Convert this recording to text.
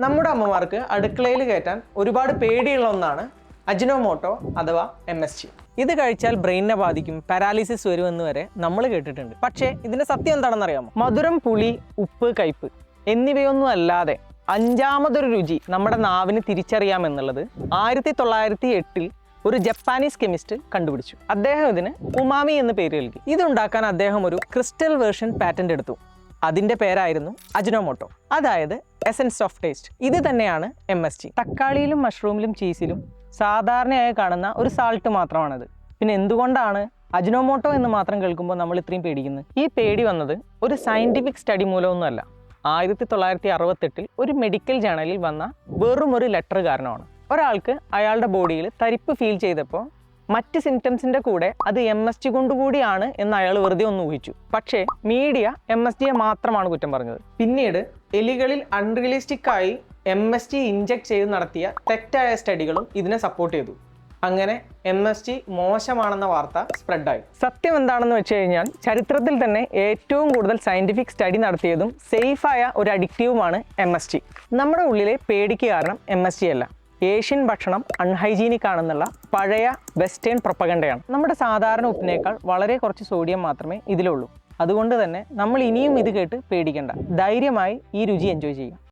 നമ്മുടെ അമ്മമാർക്ക് അടുക്കളയിൽ കയറ്റാൻ ഒരുപാട് പേടിയുള്ള ഒന്നാണ് അജിനോമോട്ടോ അഥവാ MSG. ഇത് കഴിച്ചാൽ ബ്രെയിനിനെ ബാധിക്കും, പാരാലിസിസ് വരുമെന്ന് വരെ നമ്മൾ കേട്ടിട്ടുണ്ട്. പക്ഷേ ഇതിന്റെ സത്യം എന്താണെന്ന് അറിയാമോ? മധുരം, പുളി, ഉപ്പ്, കയ്പ് എന്നിവയൊന്നും അല്ലാതെ അഞ്ചാമതൊരു രുചി നമ്മുടെ നാവിന് തിരിച്ചറിയാമെന്നുള്ളത് 1908 ഒരു ജപ്പാനീസ് കെമിസ്റ്റ് കണ്ടുപിടിച്ചു. അദ്ദേഹം ഇതിന് ഉമാമി എന്ന് പേര് നൽകി. ഇതുണ്ടാക്കാൻ അദ്ദേഹം ഒരു ക്രിസ്റ്റൽ വേർഷൻ പാറ്റന്റ് എടുത്തു. അതിന്റെ പേരായിരുന്നു അജിനോമോട്ടോ, അതായത് എസൻസ് ഓഫ് ടേസ്റ്റ്. ഇത് തന്നെയാണ് MSG. തക്കാളിയിലും മഷ്റൂമിലും ചീസിലും സാധാരണയായി കാണുന്ന ഒരു സാൾട്ട് മാത്രമാണത്. പിന്നെ എന്തുകൊണ്ടാണ് അജിനോമോട്ടോ എന്ന് മാത്രം കേൾക്കുമ്പോൾ നമ്മൾ ഇത്രയും പേടിക്കുന്നത്? ഈ പേടി വന്നത് ഒരു സയന്റിഫിക് സ്റ്റഡി മൂലമൊന്നുമല്ല. 1968 ഒരു മെഡിക്കൽ ജേണലിൽ വന്ന വെറും ഒരു ലെറ്റർ കാരണമാണ്. ഒരാൾക്ക് അയാളുടെ ബോഡിയിൽ തരിപ്പ് ഫീൽ ചെയ്തപ്പോൾ മറ്റ് സിംറ്റംസിന്റെ കൂടെ അത് MSG കൊണ്ടുകൂടിയാണ് എന്ന് അയാൾ വെറുതെ ഒന്ന് ഊഹിച്ചു. പക്ഷേ മീഡിയ MSGയെ മാത്രമാണ് കുറ്റം പറഞ്ഞത്. പിന്നീട് എലികളിൽ അൺറിയലിസ്റ്റിക് ആയി MSG ഇഞ്ചെക്ട് ചെയ്ത് നടത്തിയ തെറ്റായ സ്റ്റഡികളും ഇതിനെ സപ്പോർട്ട് ചെയ്തു. അങ്ങനെ MSG മോശമാണെന്ന വാർത്ത സ്പ്രെഡായി. സത്യം എന്താണെന്ന് വെച്ച് കഴിഞ്ഞാൽ ചരിത്രത്തിൽ തന്നെ ഏറ്റവും കൂടുതൽ സയന്റിഫിക് സ്റ്റഡി നടത്തിയതും സേഫായ ഒരു അഡിക്റ്റീവുമാണ് MSG. നമ്മുടെ ഉള്ളിലെ പേടിക്ക് കാരണം MSG അല്ല, ഏഷ്യൻ ഭക്ഷണം അൺഹൈജീനിക് ആണെന്നുള്ള പഴയ വെസ്റ്റേൺ പ്രൊപ്പഗണ്ടയാണ്. നമ്മുടെ സാധാരണ ഉപ്പിനേക്കാൾ വളരെ കുറച്ച് സോഡിയം മാത്രമേ ഇതിലുള്ളൂ. അതുകൊണ്ട് തന്നെ നമ്മൾ ഇനിയും ഇത് കേട്ട് പേടിക്കേണ്ട, ധൈര്യമായി ഈ രുചി എൻജോയ് ചെയ്യുക.